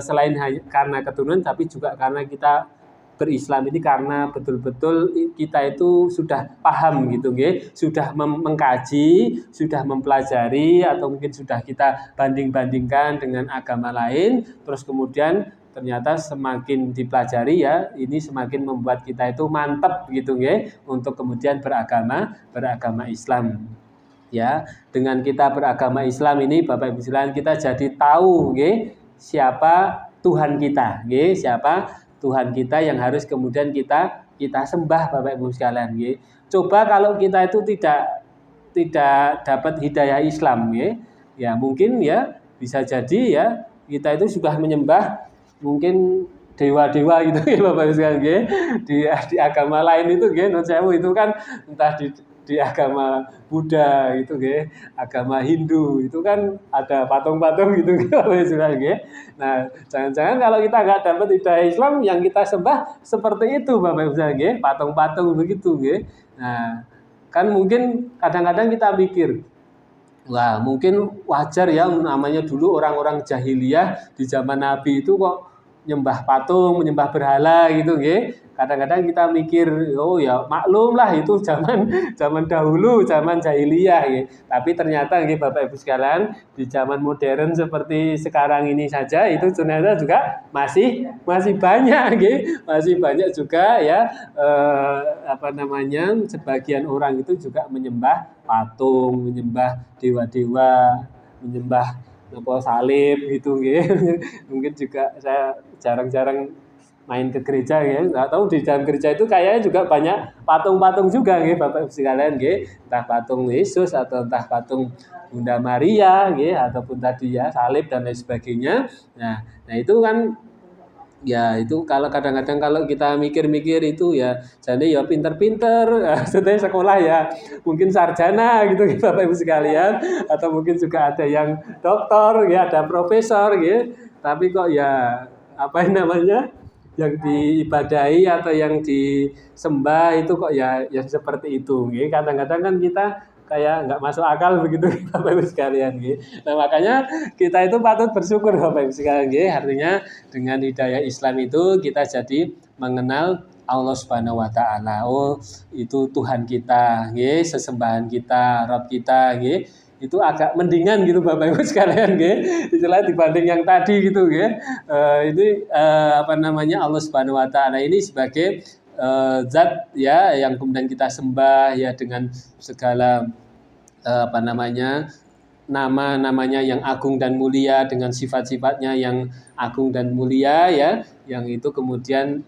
selain karena keturunan tapi juga karena kita berislam ini karena betul-betul kita itu sudah paham gitu sudah mengkaji, sudah mempelajari atau mungkin sudah kita banding-bandingkan dengan agama lain, terus kemudian ternyata semakin dipelajari ya ini semakin membuat kita itu mantap gitu untuk kemudian beragama Islam. Ya, dengan kita beragama Islam ini Bapak Ibu sekalian kita jadi tahu siapa Tuhan kita siapa Tuhan kita yang harus kemudian kita sembah Bapak Ibu sekalian Coba kalau kita itu tidak dapat hidayah Islam ya mungkin ya bisa jadi ya kita itu sudah menyembah mungkin dewa-dewa gitu Bapak Ibu sekalian di agama lain itu itu kan entah di agama Buddha itu agama Hindu itu kan ada patung-patung gitu Nah, jangan-jangan kalau kita nggak dapat hidayah Islam yang kita sembah seperti itu Bapak Ibu patung-patung begitu Nah, kan mungkin kadang-kadang kita pikir wah, mungkin wajar ya namanya dulu orang-orang jahiliyah di zaman Nabi itu kok nyembah patung, menyembah berhala gitu Kadang-kadang kita mikir, oh ya maklum lah itu zaman dahulu, zaman jahiliyah Tapi ternyata Bapak Ibu sekalian di zaman modern seperti sekarang ini saja itu ternyata juga masih banyak masih banyak juga ya sebagian orang itu juga menyembah patung, menyembah dewa-dewa, menyembah salib gitu Mungkin juga saya jarang-jarang main ke gereja nggak tahu di dalam gereja itu kayaknya juga banyak patung-patung juga Bapak Ibu sekalian entah patung Yesus atau entah patung Bunda Maria ataupun tadi ya salib dan lain sebagainya. Nah itu kan ya itu kalau kadang-kadang kalau kita mikir-mikir itu ya jadi ya pinter-pinter setelah sekolah ya mungkin sarjana gitu Bapak Ibu sekalian, atau mungkin juga ada yang doktor ada profesor tapi kok ya apa namanya yang diibadahi atau yang disembah itu kok ya seperti itu kadang-kadang kan kita kayak nggak masuk akal begitu Bapak Ibu sekalian Nah makanya kita itu patut bersyukur Bapak Ibu sekalian artinya dengan hidayah Islam itu kita jadi mengenal Allah Subhanahu wa taala. Oh, itu Tuhan kita sesembahan kita, Rabb kita itu agak mendingan gitu Bapak Ibu sekalian istilah dibanding yang tadi gitu ini Allah Subhanahu wa taala ini sebagai zat ya yang kemudian kita sembah ya dengan segala nama-namanya yang agung dan mulia, dengan sifat-sifatnya yang agung dan mulia ya, yang itu kemudian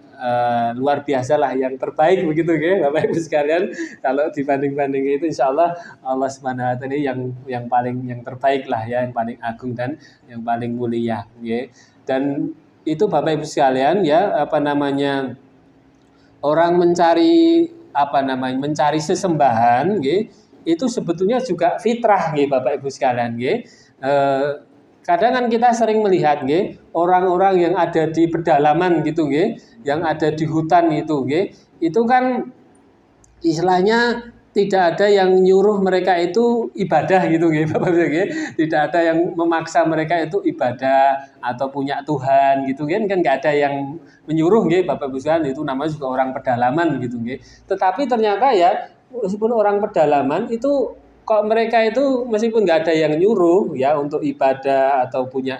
luar biasa lah, yang terbaik begitu Bapak Ibu sekalian. Kalau dibanding-banding itu insyaallah Allah Subhanahu wa taala yang terbaik lah ya, yang paling agung dan yang paling mulia Dan itu Bapak Ibu sekalian ya orang mencari mencari sesembahan nggih, itu sebetulnya juga fitrah nggih Bapak Ibu sekalian nggih. Kadang kan kita sering melihat nggih, orang-orang yang ada di pedalaman gitu nggih, yang ada di hutan itu nggih, itu kan istilahnya tidak ada yang nyuruh mereka itu ibadah gitu nggih Bapak Ibu nggih. Tidak ada yang memaksa mereka itu ibadah atau punya Tuhan gitu kan nggak ada yang menyuruh nggih Bapak Ibu sekalian, itu namanya juga orang pedalaman gitu nggih. Tetapi ternyata ya meskipun orang pedalaman itu kok mereka itu meskipun nggak ada yang nyuruh ya untuk ibadah atau punya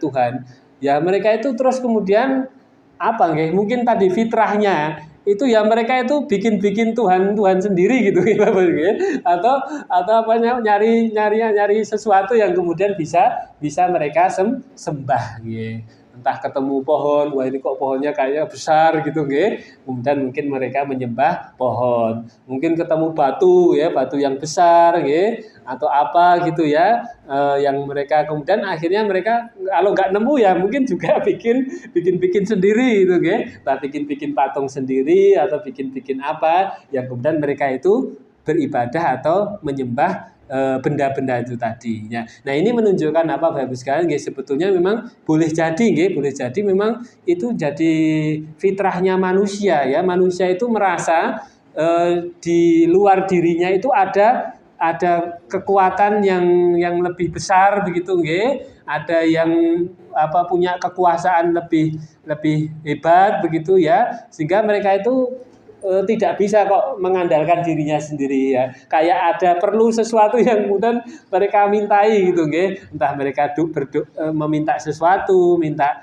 Tuhan, ya mereka itu terus kemudian apa nggih? Mungkin tadi fitrahnya itu ya mereka itu bikin Tuhan sendiri gitu ya Bapak Ibu, atau nyari sesuatu yang kemudian bisa mereka sembah gitu. Entah ketemu pohon, wah ini kok pohonnya kayaknya besar gitu nggih. Kemudian mungkin mereka menyembah pohon. Mungkin ketemu batu ya, batu yang besar nggih, atau apa gitu ya, yang mereka kemudian akhirnya mereka kalau nggak nemu ya mungkin juga bikin sendiri gitu nggih. Entah bikin patung sendiri atau bikin apa yang kemudian mereka itu beribadah atau menyembah benda-benda itu tadi. Nah ini menunjukkan apa Bapak Ibu sekalian, sebetulnya memang boleh jadi memang itu jadi fitrahnya manusia ya. Manusia itu merasa di luar dirinya itu ada kekuatan yang lebih besar begitu nggih. Ada yang punya kekuasaan lebih hebat begitu ya. Sehingga mereka itu tidak bisa kok mengandalkan dirinya sendiri ya. Kayak ada perlu sesuatu yang kemudian mereka mintai gitu nggih. Entah mereka meminta sesuatu, minta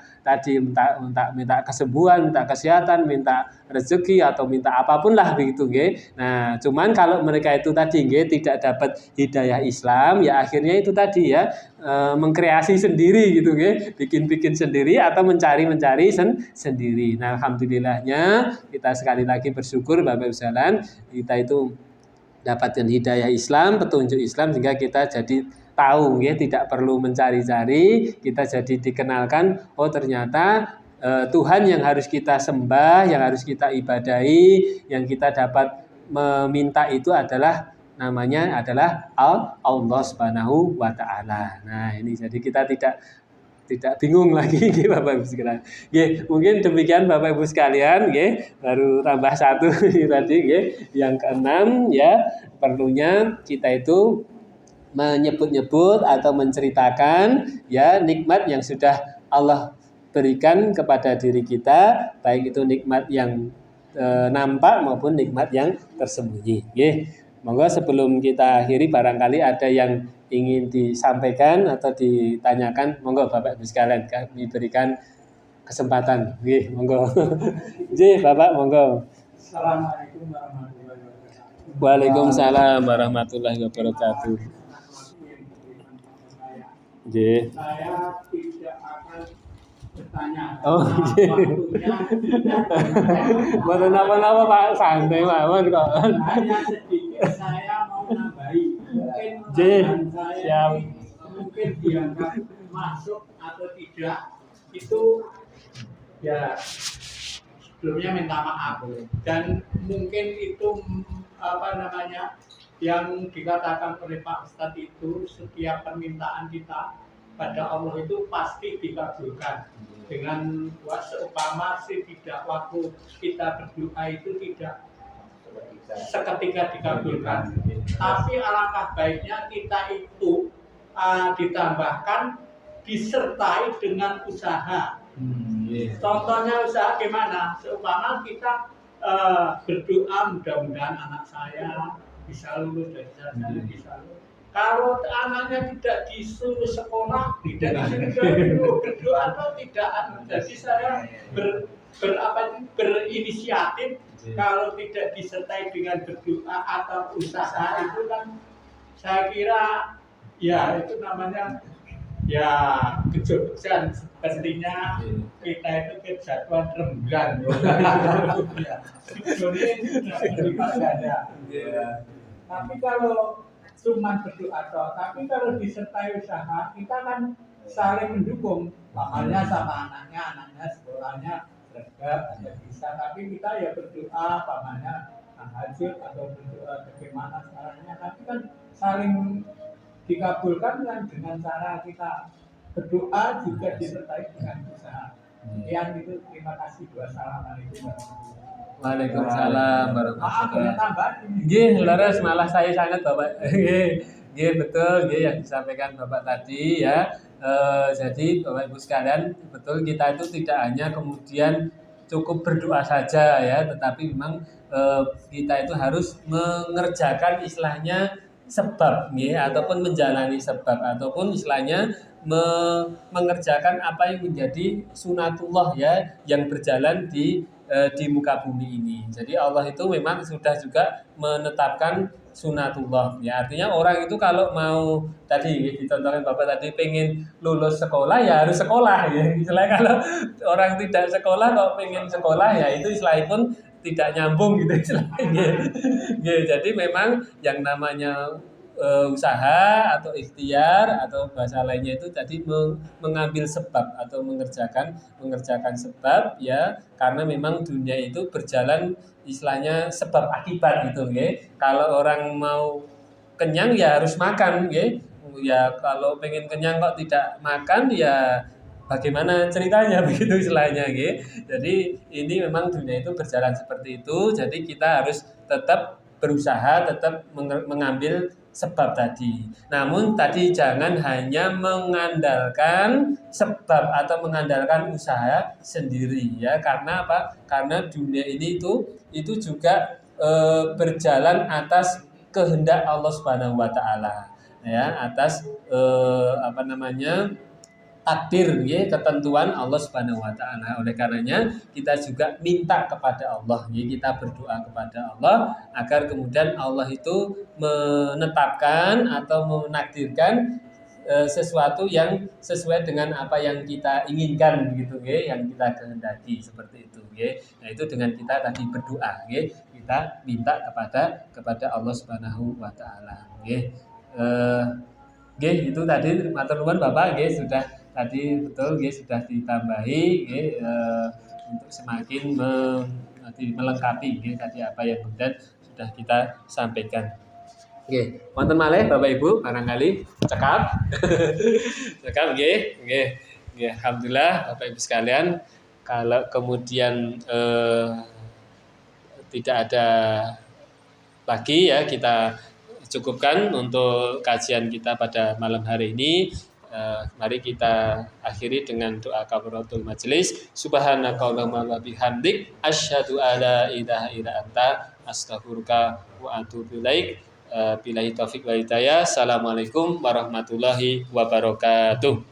kesembuhan, minta kesehatan, minta rezeki atau minta apapun lah begitu nggih. Nah, cuman kalau mereka itu tadi nggih tidak dapat hidayah Islam, ya akhirnya itu tadi ya mengkreasi sendiri gitu nggih, bikin sendiri atau mencari sendiri. Nah, alhamdulillahnya kita sekali lagi bersyukur Bapak Ibu sekalian, kita itu dapatkan hidayah Islam, petunjuk Islam sehingga kita jadi tahu ya, tidak perlu mencari-cari, kita jadi dikenalkan oh ternyata Tuhan yang harus kita sembah, yang harus kita ibadahi, yang kita dapat meminta itu namanya adalah Allah Subhanahu wa taala. Nah, ini jadi kita tidak bingung lagi nggih Bapak Ibu sekalian. Nggih, mungkin demikian Bapak Ibu sekalian nggih, baru tambah satu tadi nggih. Yang keenam ya, perlunya kita itu menyebut-nyebut atau menceritakan ya nikmat yang sudah Allah berikan kepada diri kita, baik itu nikmat yang nampak maupun nikmat yang tersembunyi. Nggih. Monggo sebelum kita akhiri barangkali ada yang ingin disampaikan atau ditanyakan, monggo Bapak Ibu sekalian kami berikan kesempatan. Nggih, monggo. Nggih, Bapak monggo. Assalamualaikum warahmatullahi wabarakatuh. Waalaikumsalam warahmatullahi wabarakatuh. Nggih. Saya tidak akan bertanya. Oh, bukan apa-apa Pak, santai mawon kok. Hanya sedikit saya mau nambahi. Mungkin saya mungkin dianggap masuk atau tidak itu ya sebelumnya minta maaf, dan mungkin itu yang dikatakan oleh Pak Ustadz itu setiap permintaan kita pada Allah itu pasti dikabulkan dengan seumpama tidak waktu kita berdoa itu tidak seketika dikabulkan, tapi alangkah baiknya kita itu ditambahkan disertai dengan usaha. Contohnya usaha gimana? Seumpama kita berdoa mudah-mudahan anak saya bisa lulus dari sana, bisa lulus. Kalau anaknya tidak disuruh sekolah, tidak disuruh berdoa atau tidak, jadi saya berinisiatif. Kalau tidak disertai dengan berdoa atau usaha itu kan saya kira ya itu namanya ya kejogjan. Sepertinya kita itu kejatuhan rembulan. Tapi kalau cuma berdoa tapi kalau disertai usaha kita kan saling mendukung, pamannya sama anaknya sekolahnya seragam bisa, tapi kita ya berdoa pamannya tahajud atau berdoa bagaimana caranya, tapi kan saling dikabulkan kan dengan cara kita berdoa juga disertai dengan usaha. Yang itu terima kasih. Wassalamualaikum warahmatullahi wabarakatuh. Waalaikumsalam Maaf warahmatullahi boleh wabarakatuh. tambahan. Nggih, leres malah saya sangat Bapak. Nggih, betul nggih yang disampaikan Bapak tadi ya. Jadi Bapak Ibu sekalian, betul kita itu tidak hanya kemudian cukup berdoa saja ya, tetapi memang kita itu harus mengerjakan istilahnya sebab ya, ataupun menjalani sebab, ataupun istilahnya mengerjakan apa yang menjadi sunatullah ya, yang berjalan di muka bumi ini. Jadi Allah itu memang sudah juga menetapkan sunatullah ya, artinya orang itu kalau mau tadi dicontohkan Bapak tadi pengen lulus sekolah ya harus sekolah ya, istilahnya kalau orang tidak sekolah kok pengen sekolah ya itu istilahnya pun tidak nyambung gitu istilahnya. Ya, jadi memang yang namanya usaha atau ikhtiar atau bahasa lainnya itu tadi mengambil sebab atau mengerjakan sebab ya, karena memang dunia itu berjalan istilahnya sebab akibat gitu ya. Kalau orang mau kenyang ya harus makan ya. Ya kalau pengen kenyang kok tidak makan ya bagaimana ceritanya begitu istilahnya ya. Jadi ini memang dunia itu berjalan seperti itu. Jadi kita harus tetap berusaha, tetap mengambil sebab tadi. Namun tadi jangan hanya mengandalkan sebab atau mengandalkan usaha sendiri ya. Karena apa? Karena dunia ini itu juga berjalan atas kehendak Allah Subhanahu wa taala. Ya, atas takdir ya, ketentuan Allah Subhanahu wa taala. Oleh karenanya kita juga minta kepada Allah ya, kita berdoa kepada Allah agar kemudian Allah itu menetapkan atau menakdirkan sesuatu yang sesuai dengan apa yang kita inginkan gitu ya, yang kita kehendaki seperti itu ya. Nah, itu dengan kita tadi berdoa ya, kita minta kepada Allah Subhanahu wa taala ya. Itu tadi matur nuwun Bapak sudah tadi betul sudah ditambahi untuk semakin melengkapi tadi apa yang kemudian sudah kita sampaikan. Wonten malih Bapak Ibu barangkali cekap. Cekap nggih. Alhamdulillah Bapak Ibu sekalian, kalau kemudian tidak ada lagi ya, kita cukupkan untuk kajian kita pada malam hari ini. Mari kita akhiri dengan doa kafaratul majelis. Subhanakallahumma wa bihamdik asyhadu alla ilaha illa anta astaghfiruka wa atubu ilaik. Billahi taufik wal hidayah. Assalamualaikum warahmatullahi wabarakatuh.